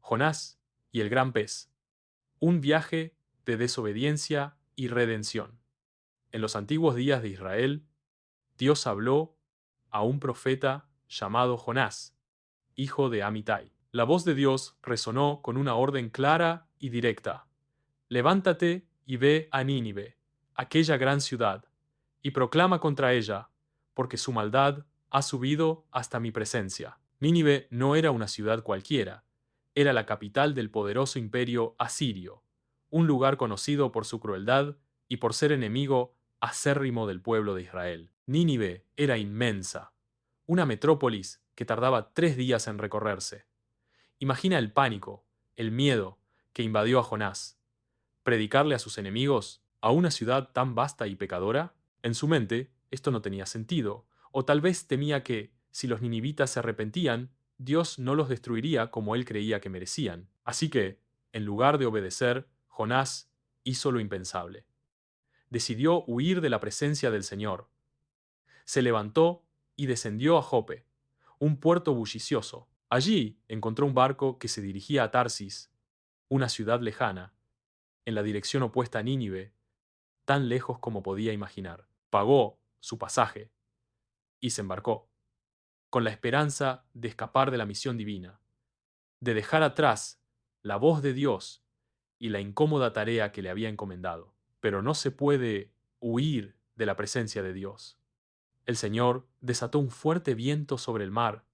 Jonás y el gran pez. Un viaje de desobediencia y redención. En los antiguos días de Israel, Dios habló a un profeta llamado Jonás, hijo de Amitai. La voz de Dios resonó con una orden clara y directa. Levántate y ve a Nínive, aquella gran ciudad, y proclama contra ella, porque su maldad ha subido hasta mi presencia. Nínive no era una ciudad cualquiera, era la capital del poderoso imperio asirio, un lugar conocido por su crueldad y por ser enemigo acérrimo del pueblo de Israel. Nínive era inmensa, una metrópolis que tardaba 3 días en recorrerse. Imagina el pánico, el miedo que invadió a Jonás. ¿Predicarle a sus enemigos a una ciudad tan vasta y pecadora? En su mente, esto no tenía sentido, o tal vez temía que, si los ninivitas se arrepentían, Dios no los destruiría como él creía que merecían. Así que, en lugar de obedecer, Jonás hizo lo impensable. Decidió huir de la presencia del Señor. Se levantó y descendió a Jope, un puerto bullicioso. Allí encontró un barco que se dirigía a Tarsis, una ciudad lejana, en la dirección opuesta a Nínive, tan lejos como podía imaginar. Pagó su pasaje y se embarcó, con la esperanza de escapar de la misión divina, de dejar atrás la voz de Dios y la incómoda tarea que le había encomendado. Pero no se puede huir de la presencia de Dios. El Señor desató un fuerte viento sobre el mar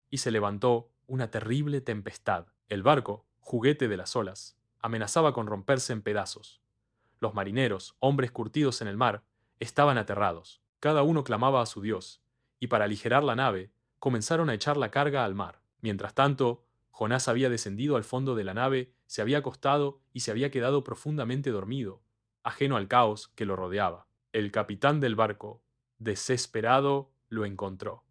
y se levantó una terrible tempestad. El barco, juguete de las olas, amenazaba con romperse en pedazos. Los marineros, hombres curtidos en el mar, estaban aterrados. Cada uno clamaba a su Dios, y para aligerar la nave, comenzaron a echar la carga al mar. Mientras tanto, Jonás había descendido al fondo de la nave, se había acostado y se había quedado profundamente dormido, ajeno al caos que lo rodeaba. El capitán del barco, desesperado, lo encontró.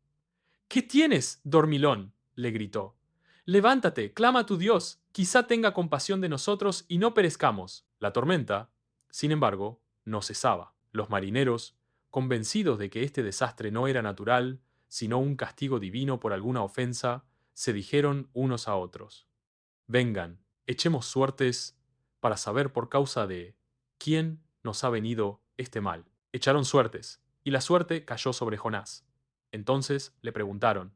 ¿Qué tienes, dormilón? Le gritó. Levántate, clama a tu Dios, quizá tenga compasión de nosotros y no perezcamos. La tormenta, sin embargo, no cesaba. Los marineros, convencidos de que este desastre no era natural, sino un castigo divino por alguna ofensa, se dijeron unos a otros: Vengan, echemos suertes para saber por causa de quién nos ha venido este mal. Echaron suertes, y la suerte cayó sobre Jonás. Entonces le preguntaron: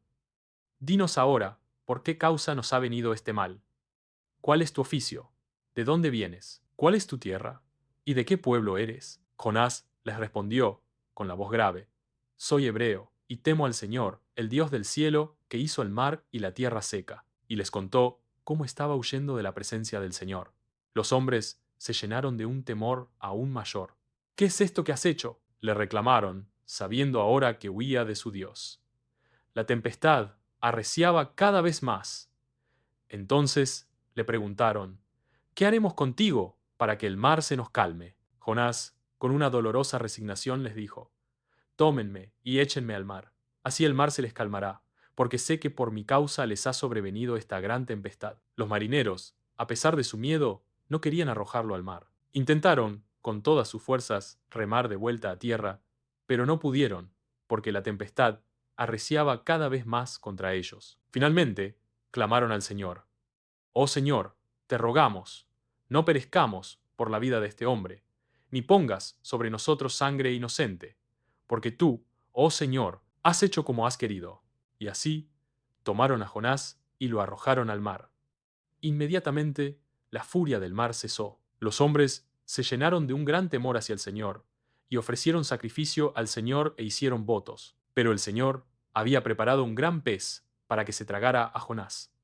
Dinos ahora, ¿por qué causa nos ha venido este mal? ¿Cuál es tu oficio? ¿De dónde vienes? ¿Cuál es tu tierra? ¿Y de qué pueblo eres? Jonás les respondió, con la voz grave: Soy hebreo, y temo al Señor, el Dios del cielo, que hizo el mar y la tierra seca. Y les contó cómo estaba huyendo de la presencia del Señor. Los hombres se llenaron de un temor aún mayor. ¿Qué es esto que has hecho? Le reclamaron, sabiendo ahora que huía de su Dios. La tempestad arreciaba cada vez más. Entonces le preguntaron: ¿Qué haremos contigo para que el mar se nos calme? Jonás, con una dolorosa resignación, les dijo: Tómenme y échenme al mar. Así el mar se les calmará, porque sé que por mi causa les ha sobrevenido esta gran tempestad. Los marineros, a pesar de su miedo, no querían arrojarlo al mar. Intentaron, con todas sus fuerzas, remar de vuelta a tierra, pero no pudieron, porque la tempestad arreciaba cada vez más contra ellos. Finalmente, clamaron al Señor: Oh Señor, te rogamos, no perezcamos por la vida de este hombre, ni pongas sobre nosotros sangre inocente, porque tú, oh Señor, has hecho como has querido. Y así tomaron a Jonás y lo arrojaron al mar. Inmediatamente la furia del mar cesó. Los hombres se llenaron de un gran temor hacia el Señor, y ofrecieron sacrificio al Señor e hicieron votos. Pero el Señor había preparado un gran pez para que se tragara a Jonás.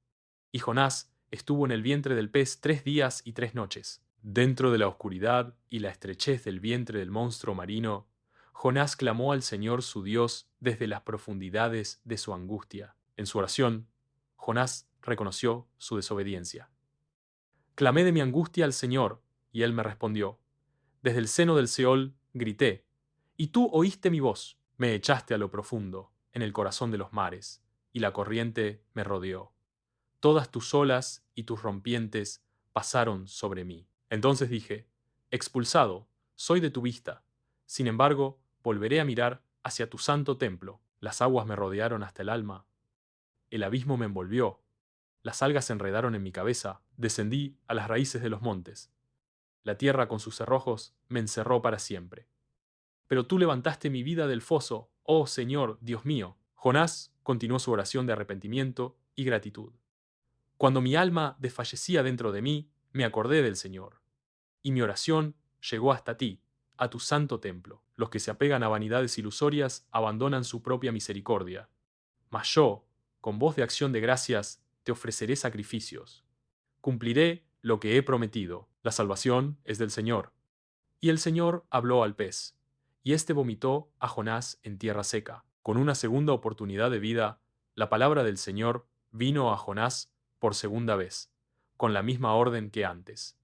Y Jonás estuvo en el vientre del pez 3 días y 3 noches. Dentro de la oscuridad y la estrechez del vientre del monstruo marino, Jonás clamó al Señor su Dios desde las profundidades de su angustia. En su oración, Jonás reconoció su desobediencia. Clamé de mi angustia al Señor, y él me respondió. Desde el seno del Seol grité, y tú oíste mi voz. Me echaste a lo profundo, en el corazón de los mares, y la corriente me rodeó. Todas tus olas y tus rompientes pasaron sobre mí. Entonces dije: Expulsado, soy de tu vista. Sin embargo, volveré a mirar hacia tu santo templo. Las aguas me rodearon hasta el alma. El abismo me envolvió. Las algas se enredaron en mi cabeza, descendí a las raíces de los montes. La tierra con sus cerrojos me encerró para siempre. Pero tú levantaste mi vida del foso, oh Señor, Dios mío. Jonás continuó su oración de arrepentimiento y gratitud. Cuando mi alma desfallecía dentro de mí, me acordé del Señor. Y mi oración llegó hasta ti, a tu santo templo. Los que se apegan a vanidades ilusorias abandonan su propia misericordia. Mas yo, con voz de acción de gracias, te ofreceré sacrificios. Cumpliré lo que he prometido. La salvación es del Señor. Y el Señor habló al pez, y éste vomitó a Jonás en tierra seca. Con una segunda oportunidad de vida, la palabra del Señor vino a Jonás por segunda vez, con la misma orden que antes.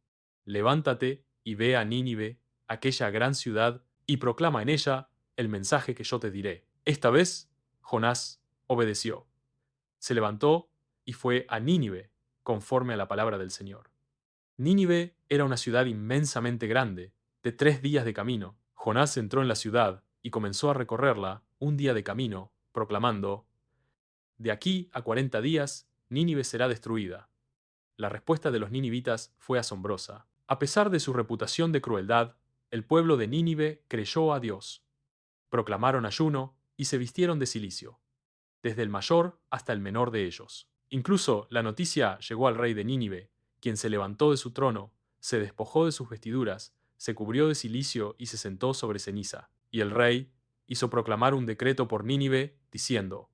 Levántate y ve a Nínive, aquella gran ciudad, y proclama en ella el mensaje que yo te diré. Esta vez, Jonás obedeció. Se levantó y fue a Nínive, conforme a la palabra del Señor. Nínive era una ciudad inmensamente grande, de 3 días de camino. Jonás entró en la ciudad y comenzó a recorrerla un día de camino, proclamando: De aquí a 40 días, Nínive será destruida. La respuesta de los ninivitas fue asombrosa. A pesar de su reputación de crueldad, el pueblo de Nínive creyó a Dios. Proclamaron ayuno y se vistieron de cilicio, desde el mayor hasta el menor de ellos. Incluso la noticia llegó al rey de Nínive, quien se levantó de su trono, se despojó de sus vestiduras, se cubrió de cilicio y se sentó sobre ceniza. Y el rey hizo proclamar un decreto por Nínive, diciendo: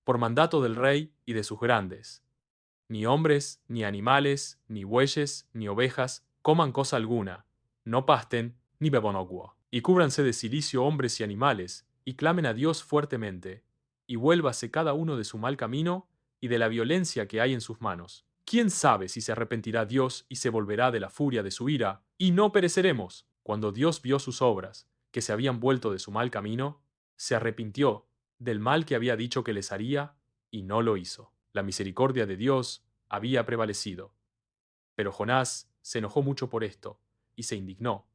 Por mandato del rey y de sus grandes, ni hombres, ni animales, ni bueyes, ni ovejas, coman cosa alguna, no pasten, ni beban agua. Y cúbranse de cilicio hombres y animales, y clamen a Dios fuertemente, y vuélvase cada uno de su mal camino y de la violencia que hay en sus manos. ¿Quién sabe si se arrepentirá Dios y se volverá de la furia de su ira, y no pereceremos? Cuando Dios vio sus obras, que se habían vuelto de su mal camino, se arrepintió del mal que había dicho que les haría, y no lo hizo. La misericordia de Dios había prevalecido. Pero Jonás se enojó mucho por esto, y se indignó.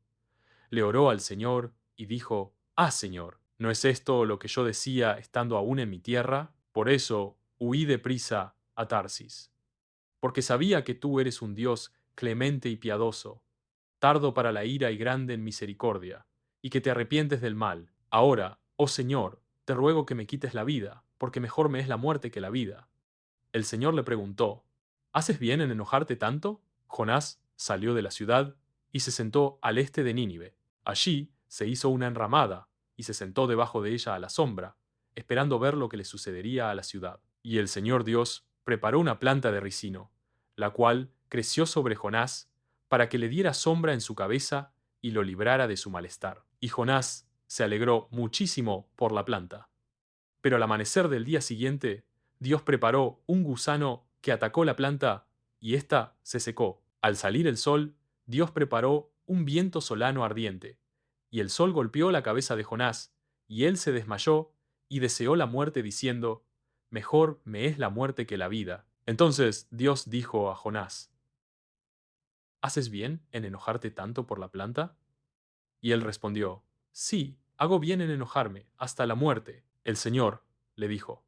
Le oró al Señor y dijo: Señor, ¿no es esto lo que yo decía estando aún en mi tierra? Por eso huí deprisa a Tarsis, porque sabía que tú eres un Dios clemente y piadoso, tardo para la ira y grande en misericordia, y que te arrepientes del mal. Ahora, oh Señor, te ruego que me quites la vida, porque mejor me es la muerte que la vida. El Señor le preguntó: ¿Haces bien en enojarte tanto? Jonás salió de la ciudad y se sentó al este de Nínive. Allí se hizo una enramada y se sentó debajo de ella a la sombra, esperando ver lo que le sucedería a la ciudad. Y el Señor Dios preparó una planta de ricino, la cual creció sobre Jonás para que le diera sombra en su cabeza y lo librara de su malestar. Y Jonás se alegró muchísimo por la planta. Pero al amanecer del día siguiente, Dios preparó un gusano que atacó la planta y ésta se secó. Al salir el sol, Dios preparó un viento solano ardiente, y el sol golpeó la cabeza de Jonás, y él se desmayó y deseó la muerte diciendo: Mejor me es la muerte que la vida. Entonces Dios dijo a Jonás: ¿Haces bien en enojarte tanto por la planta? Y él respondió: Sí, hago bien en enojarme, hasta la muerte. El Señor le dijo: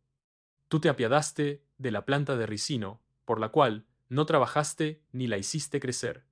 Tú te apiadaste de la planta de ricino, por la cual no trabajaste ni la hiciste crecer,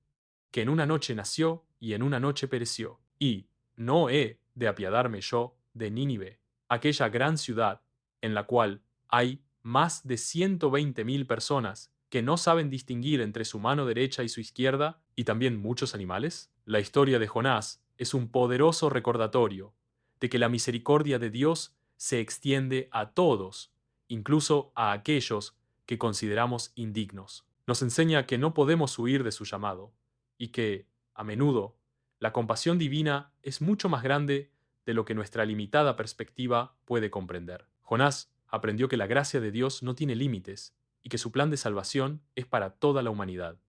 que en una noche nació y en una noche pereció. Y no he de apiadarme yo de Nínive, aquella gran ciudad, en la cual hay más de 120.000 personas que no saben distinguir entre su mano derecha y su izquierda, y también muchos animales. La historia de Jonás es un poderoso recordatorio de que la misericordia de Dios se extiende a todos, incluso a aquellos que consideramos indignos. Nos enseña que no podemos huir de su llamado, y que, a menudo, la compasión divina es mucho más grande de lo que nuestra limitada perspectiva puede comprender. Jonás aprendió que la gracia de Dios no tiene límites y que su plan de salvación es para toda la humanidad.